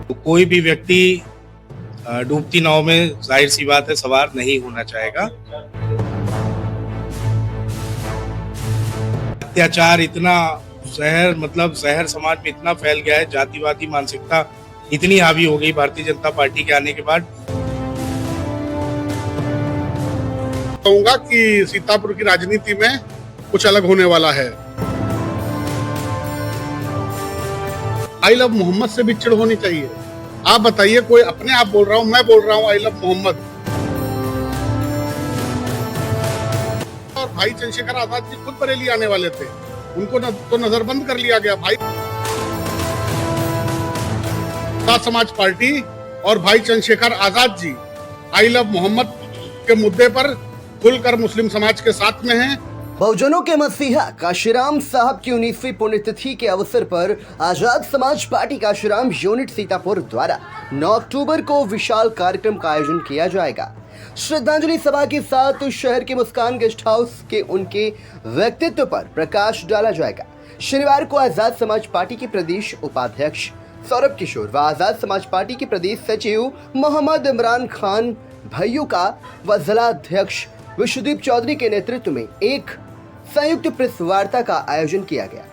तो कोई भी व्यक्ति डूबती नाव में जाहिर सी बात है सवार नहीं होना चाहेगा। अत्याचार इतना जहर समाज में इतना फैल गया है, जातिवादी मानसिकता इतनी हावी हो गई भारतीय जनता पार्टी के आने के बाद। कहूंगा कि सीतापुर की राजनीति में कुछ अलग होने वाला है। आई लव मोहम्मद से भी चिढ़ होनी चाहिए। आप बताइए, कोई अपने आप बोल रहा हूं, मैं बोल रहा हूं आई लव मोहम्मद। और भाई चंद्रशेखर आजाद जी खुद बरेली आने वाले थे, उनको तो नजरबंद कर लिया गया। भाई समाज पार्टी और भाई चंद्रशेखर आजाद जी आई लव मोहम्मद के मुद्दे पर खुलकर मुस्लिम समाज के साथ में हैं। बहुजनों के मसीहा काशीराम साहब की 19वीं पुण्यतिथि के अवसर पर आजाद समाज पार्टी काशीराम यूनिट सीतापुर द्वारा 9 अक्टूबर को विशाल कार्यक्रम का आयोजन किया जाएगा। श्रद्धांजलि सभा के साथ शहर के मुस्कान गेस्ट हाउस के उनके व्यक्तित्व पर प्रकाश डाला जाएगा। शनिवार को आजाद समाज पार्टी के प्रदेश उपाध्यक्ष सौरभ किशोर व आजाद समाज पार्टी के प्रदेश सचिव मोहम्मद इमरान खान भैयू का व जिला अध्यक्ष विश्वदीप चौधरी के नेतृत्व में एक संयुक्त प्रेस वार्ता का आयोजन किया गया।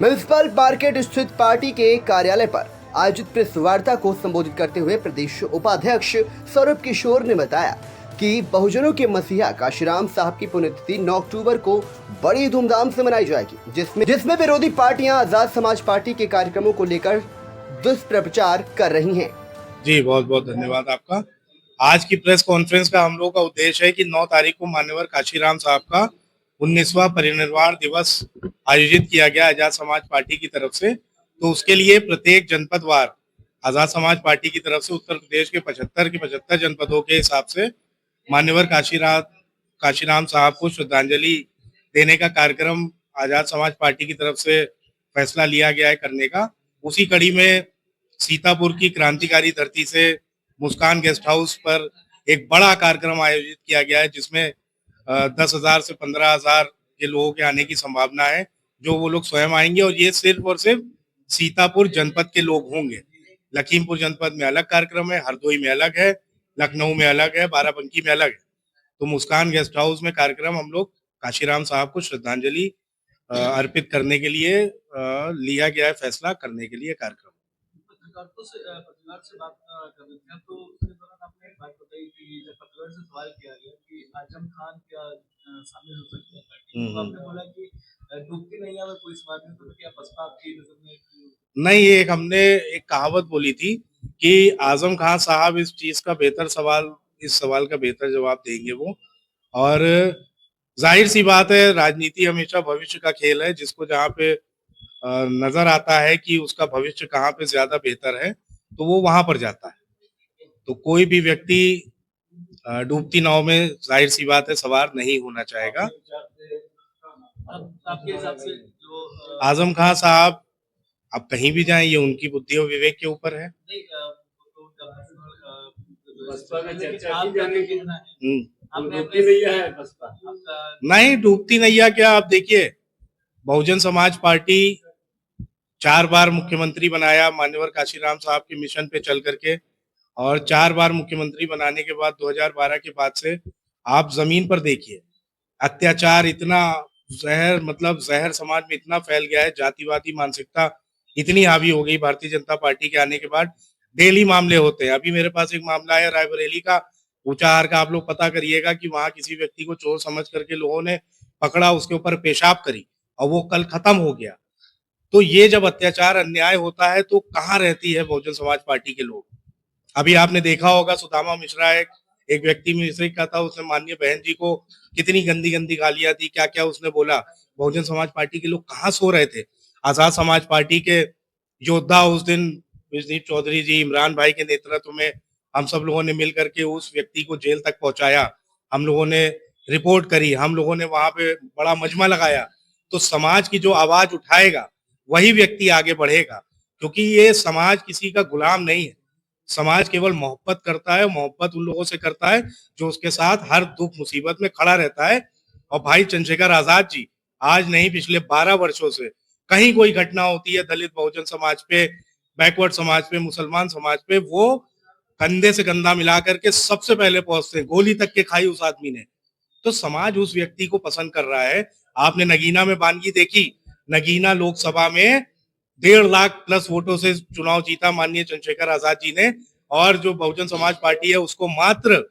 म्युनिसिपल मार्केट स्थित पार्टी के कार्यालय पर आयोजित प्रेस वार्ता को संबोधित करते हुए प्रदेश उपाध्यक्ष सौरभ किशोर ने बताया कि बहुजनों के मसीहा काशीराम साहब की पुण्यतिथि 9 अक्टूबर को बड़ी धूमधाम से मनाई जाएगी, जिसमें विरोधी पार्टियां आजाद समाज पार्टी के कार्यक्रमों को लेकर दुष्प्रचार कर रही हैं। जी, बहुत बहुत धन्यवाद आपका। आज की प्रेस कॉन्फ्रेंस का हम लोग का उद्देश्य है कि 9 तारीख को मान्यवर काशीराम साहब का 19वां परिनिर्वाण दिवस आयोजित किया गया आजाद समाज पार्टी की तरफ से। तो उसके लिए प्रत्येक जनपदवार आजाद समाज पार्टी की तरफ से उत्तर प्रदेश के 75 जनपदों के हिसाब से मान्यवर काशीराम साहब को श्रद्धांजलि देने का कार्यक्रम आजाद समाज पार्टी की तरफ से फैसला लिया गया है करने का। उसी कड़ी में सीतापुर की क्रांतिकारी धरती से मुस्कान गेस्ट हाउस पर एक बड़ा कार्यक्रम आयोजित किया गया है, जिसमें 10,000 से 15,000 के लोगों के आने की संभावना है, जो वो लोग स्वयं आएंगे। और ये सिर्फ और सिर्फ सीतापुर जनपद के लोग होंगे। लखीमपुर जनपद में अलग कार्यक्रम है, हरदोई में अलग है, लखनऊ में अलग है, बाराबंकी में अलग है। तो मुस्कान गेस्ट हाउस में कार्यक्रम हम लोग काशीराम साहब को श्रद्धांजलि अर्पित करने के लिए लिया गया है, फैसला करने के लिए कार्यक्रम। पत्रकार से बात कर रहे थे, तो उसके दौरान आपने एक बात बताई कि जब पत्रकार से सवाल किया गया कि आजम खान क्या शामिल हो सकते हैं पार्टी में, तो आपने बोला कि डूबती नैया में कोई सवाल नहीं, तो क्या बसपा आपकी नजर में नहीं, ये हमने एक कहावत बोली थी कि आजम खान साहब इस सवाल का बेहतर जवाब देंगे वो। और जाहिर सी बात है, राजनीति हमेशा भविष्य का खेल है। जिसको जहाँ पे नजर आता है कि उसका भविष्य कहाँ पे ज्यादा बेहतर है, तो वो वहां पर जाता है। तो कोई भी व्यक्ति डूबती नाव में जाहिर सी बात है सवार नहीं होना चाहेगा। आपके हिसाब से जो आजम खान साहब अब कहीं भी जाएं, ये उनकी बुद्धि और विवेक के ऊपर है। नहीं, डूबती नैया क्या, आप देखिए, बहुजन समाज पार्टी 4 बार मुख्यमंत्री बनाया मान्यवर काशीराम साहब के मिशन पे चल करके, और 4 बार मुख्यमंत्री बनाने के बाद 2012 के बाद से आप जमीन पर देखिए, अत्याचार इतना जहर समाज में इतना फैल गया है, जातिवादी मानसिकता इतनी हावी हो गई भारतीय जनता पार्टी के आने के बाद। डेली मामले होते हैं। अभी मेरे पास एक मामला है रायबरेली का, ऊंचाहार का। आप लोग पता करिएगा कि वहां किसी व्यक्ति को चोर समझ करके लोगों ने पकड़ा, उसके ऊपर पेशाब करी, और वो कल खत्म हो गया। तो ये जब अत्याचार अन्याय होता है तो कहाँ रहती है बहुजन समाज पार्टी के लोग। अभी आपने देखा होगा, सुदामा मिश्रा एक व्यक्ति मिश्रा का था, उसने माननीय बहन जी को कितनी गंदी गंदी गालियां दी, क्या क्या उसने बोला। बहुजन समाज पार्टी के लोग कहाँ सो रहे थे। आजाद समाज पार्टी के योद्धा उस दिन विश्वदीप चौधरी जी, इमरान भाई के नेतृत्व में हम सब लोगों ने मिल करके उस व्यक्ति को जेल तक पहुंचाया। हम लोगों ने रिपोर्ट करी, हम लोगों ने वहां पे बड़ा मजमा लगाया। तो समाज की जो आवाज उठाएगा वही व्यक्ति आगे बढ़ेगा, क्योंकि ये समाज किसी का गुलाम नहीं है। समाज केवल मोहब्बत करता है, मोहब्बत उन लोगों से करता है जो उसके साथ हर दुख मुसीबत में खड़ा रहता है। और भाई चंद्रशेखर आजाद जी आज नहीं, पिछले 12 वर्षों से कहीं कोई घटना होती है दलित बहुजन समाज पे, बैकवर्ड समाज पे, मुसलमान समाज पे वो कंधे से कंधा मिला करके सबसे पहले पहुंचते हैं। गोली तक के खाई उस आदमी ने। तो समाज उस व्यक्ति को पसंद कर रहा है। आपने नगीना में बानगी देखी, नगीना लोकसभा में 1.5 लाख प्लस वोटों से चुनाव जीता माननीय चंद्रशेखर आजाद जी ने, और जो बहुजन समाज पार्टी है उसको मात्र,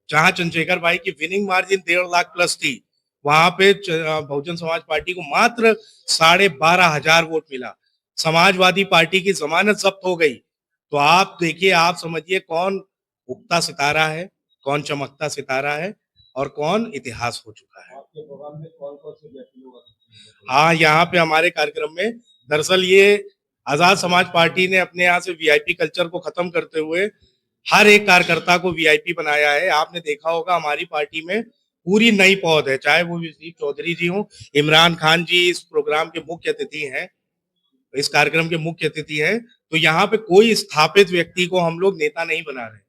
जहां चंद्रशेखर भाई की विनिंग मार्जिन 1.5 लाख प्लस थी, वहां पे बहुजन समाज पार्टी को मात्र 12,500 वोट मिला। समाजवादी पार्टी की जमानत जब्त हो गई। तो आप देखिए, आप समझिए कौन उगता सितारा है, कौन चमकता सितारा है, और कौन इतिहास हो चुका है। हाँ, यहाँ पे हमारे कार्यक्रम में दरअसल ये आजाद समाज पार्टी ने अपने यहाँ से वीआईपी कल्चर को खत्म करते हुए हर एक कार्यकर्ता को वीआईपी बनाया है। आपने देखा होगा हमारी पार्टी में पूरी नई पौध है, चाहे वो विजय चौधरी जी हो, इमरान खान जी इस प्रोग्राम के मुख्य अतिथि हैं, इस कार्यक्रम के मुख्य अतिथि हैं। तो यहाँ पे कोई स्थापित व्यक्ति को हम लोग नेता नहीं बना रहे।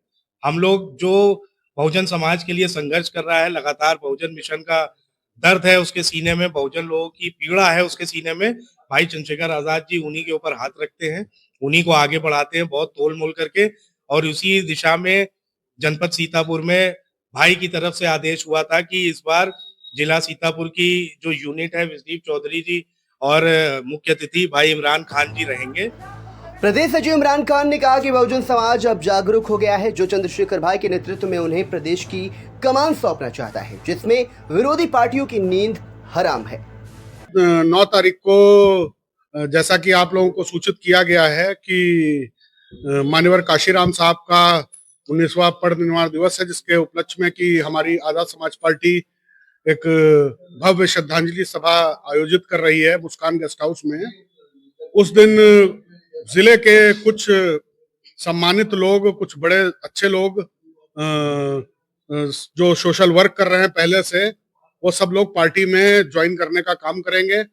हम लोग जो बहुजन समाज के लिए संघर्ष कर रहा है, लगातार बहुजन मिशन का दर्द है उसके सीने में, बहुजन लोगों की पीड़ा है उसके सीने में, भाई चंद्रशेखर आजाद जी उन्हीं के ऊपर हाथ रखते हैं, उन्हीं को आगे बढ़ाते हैं बहुत तोल मोल करके। और उसी दिशा में जनपद सीतापुर में भाई की तरफ से आदेश हुआ था कि इस बार जिला सीतापुर की जो यूनिट है, विजदीप चौधरी जी और मुख्य अतिथि भाई इमरान खान जी रहेंगे। प्रदेश सचिव इमरान खान ने कहा कि बहुजन समाज अब जागरूक हो गया है, जो चंद्रशेखर भाई के नेतृत्व में उन्हें प्रदेश की कमान सौंपना चाहता है, जिसमें विरोधी पार्टियों की नींद हराम है। 9 तारीख को जैसा कि आप लोगों को सूचित किया गया है कि मान्यवर काशीराम साहब का 19वां परिनिर्वाण दिवस है, जिसके उपलक्ष्य में कि हमारी आजाद समाज पार्टी एक भव्य श्रद्धांजलि सभा आयोजित कर रही है मुस्कान गेस्ट हाउस में। उस दिन जिले के कुछ सम्मानित लोग, कुछ बड़े अच्छे लोग जो सोशल वर्क कर रहे हैं पहले से, वो सब लोग पार्टी में ज्वाइन करने का काम करेंगे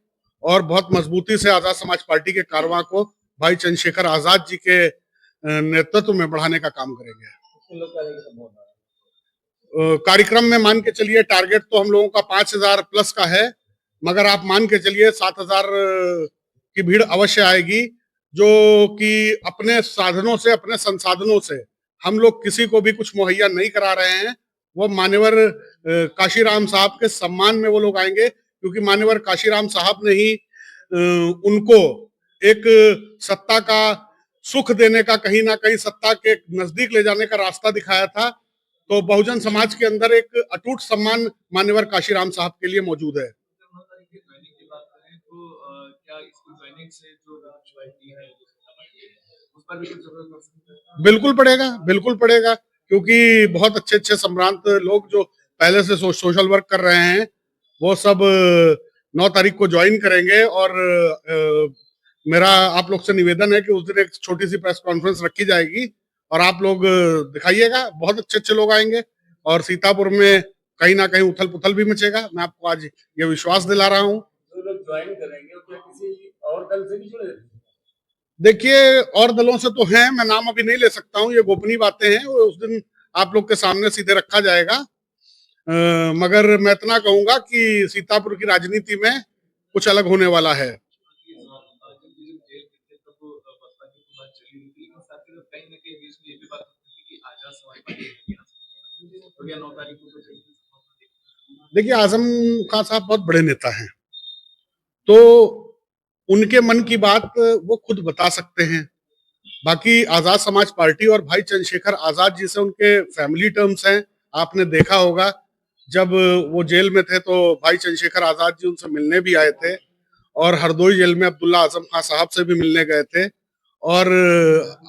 और बहुत मजबूती से आजाद समाज पार्टी के कारवां को भाई चंद्रशेखर आजाद जी के नेतृत्व में बढ़ाने का काम करेंगे। कार्यक्रम में मान के चलिए टारगेट तो हम लोगों का 5,000 प्लस का है, मगर आप मान के चलिए 7,000 की भीड़ अवश्य आएगी, जो कि अपने साधनों से, अपने संसाधनों से हम लोग किसी को भी कुछ मुहैया नहीं करा रहे हैं। वो मान्यवर काशीराम साहब के सम्मान में वो लोग आएंगे, क्योंकि मान्यवर काशीराम साहब ने ही उनको एक सत्ता का सुख देने का, कहीं ना कहीं सत्ता के नजदीक ले जाने का रास्ता दिखाया था। तो बहुजन समाज के अंदर एक अटूट सम्मान मान्यवर काशीराम साहब के लिए मौजूद है। बिल्कुल पड़ेगा, बिल्कुल पड़ेगा, क्योंकि बहुत अच्छे अच्छे सम्रांत लोग जो पहले से सोशल वर्क कर रहे हैं, वो सब 9 तारीख को ज्वाइन करेंगे। और मेरा आप लोग से निवेदन है कि उस दिन एक छोटी सी प्रेस कॉन्फ्रेंस रखी जाएगी और आप लोग दिखाइएगा। बहुत अच्छे अच्छे लोग आएंगे और सीतापुर में कहीं ना कहीं उथल पुथल भी मचेगा। मैं आपको आज ये विश्वास दिला रहा हूँ। ज्वाइन करेंगे क्या किसी और दल से भी जुड़े? देखिए, और दलों से तो हैं, मैं नाम अभी नहीं ले सकता हूँ, ये गोपनीय बातें हैं, उस दिन आप लोग के सामने सीधे रखा जाएगा। मगर मैं इतना कहूंगा कि सीतापुर की राजनीति में कुछ अलग होने वाला है। देखिए, आजम खान साहब बहुत बड़े नेता हैं, तो उनके मन की बात वो खुद बता सकते हैं। बाकी आजाद समाज पार्टी और भाई चंद्रशेखर आजाद जी से उनके फैमिली टर्म्स हैं। आपने देखा होगा जब वो जेल में थे तो भाई चंद्रशेखर आजाद जी उनसे मिलने भी आए थे, और हरदोई जेल में अब्दुल्ला आजम खान साहब से भी मिलने गए थे। और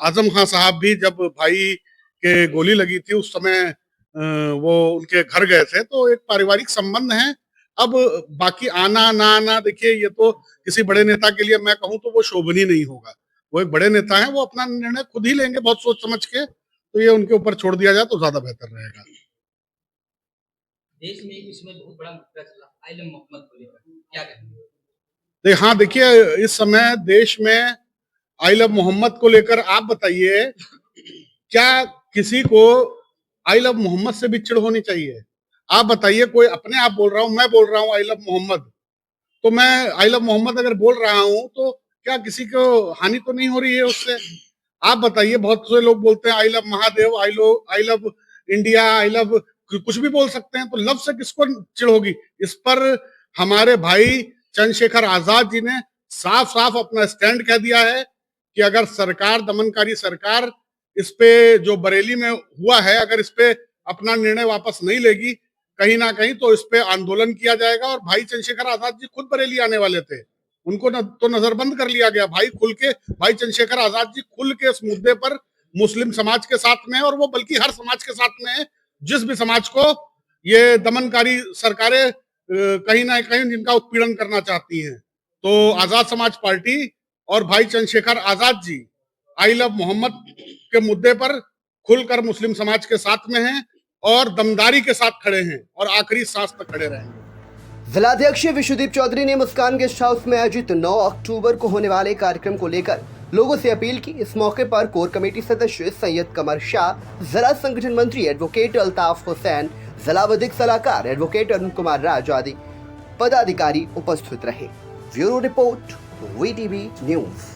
आजम खान साहब भी जब भाई के गोली लगी थी उस समय वो उनके घर गए थे। तो एक पारिवारिक संबंध है। अब बाकी आना ना आना, देखिए, ये तो किसी बड़े नेता के लिए मैं कहूँ तो वो शोभनीय नहीं होगा। वो एक बड़े नेता हैं, वो अपना निर्णय खुद ही लेंगे बहुत सोच समझ के, तो ये उनके ऊपर छोड़ दिया जाए तो ज्यादा बेहतर रहेगा। देश में एक इसमें बहुत बड़ा मुद्दा चला, आइलम मोहम्मद को लेकर, क्या कहेंगे? हाँ, देखिए, इस समय देश में आई लव मोहम्मद को लेकर आप बताइए, क्या किसी को आई लव मोहम्मद से भी चिढ़ होनी चाहिए? आप बताइए, कोई अपने आप बोल रहा हूं, मैं बोल रहा हूं आई लव मोहम्मद, तो मैं आई लव मोहम्मद अगर बोल रहा हूं तो क्या किसी को हानि तो नहीं हो रही है उससे? आप बताइए। बहुत से लोग बोलते हैं I love Mahadev, I love India, I love, कुछ भी बोल सकते हैं, तो लव से किसको चिढ़ होगी? इस पर हमारे भाई चंद्रशेखर आजाद जी ने साफ साफ अपना स्टैंड कह दिया है कि अगर सरकार, दमनकारी सरकार, इस पे जो बरेली में हुआ है, अगर इस पे अपना निर्णय वापस नहीं लेगी कहीं ना कहीं, तो इस पे आंदोलन किया जाएगा। और भाई चंद्रशेखर आजाद जी खुद बरेली आने वाले थे, उनको तो नजरबंद कर लिया गया। भाई चंद्रशेखर आजाद जी खुल के इस मुद्दे पर मुस्लिम समाज के साथ में है, और वो बल्कि हर समाज के साथ में है, जिस भी समाज को ये दमनकारी सरकारें कहीं ना कहीं जिनका उत्पीड़न करना चाहती हैं। तो आजाद समाज पार्टी और भाई चंद्रशेखर आजाद जी आई लव मोहम्मद के मुद्दे पर खुलकर मुस्लिम समाज के साथ में हैं और दमदारी के साथ खड़े हैं और आखिरी सांस तक खड़े रहेंगे। जिलाध्यक्ष विश्वदीप चौधरी ने मुस्कान गेस्ट हाउस में आयोजित 9 अक्टूबर को होने वाले कार्यक्रम को लेकर लोगों से अपील की। इस मौके पर कोर कमेटी सदस्य सैयद कमर शाह, जिला संगठन मंत्री एडवोकेट अल्ताफ हुसैन, जिला विधिक सलाहकार एडवोकेट अरुण कुमार राज आदि पदाधिकारी उपस्थित रहे। Bureau report, VTV news.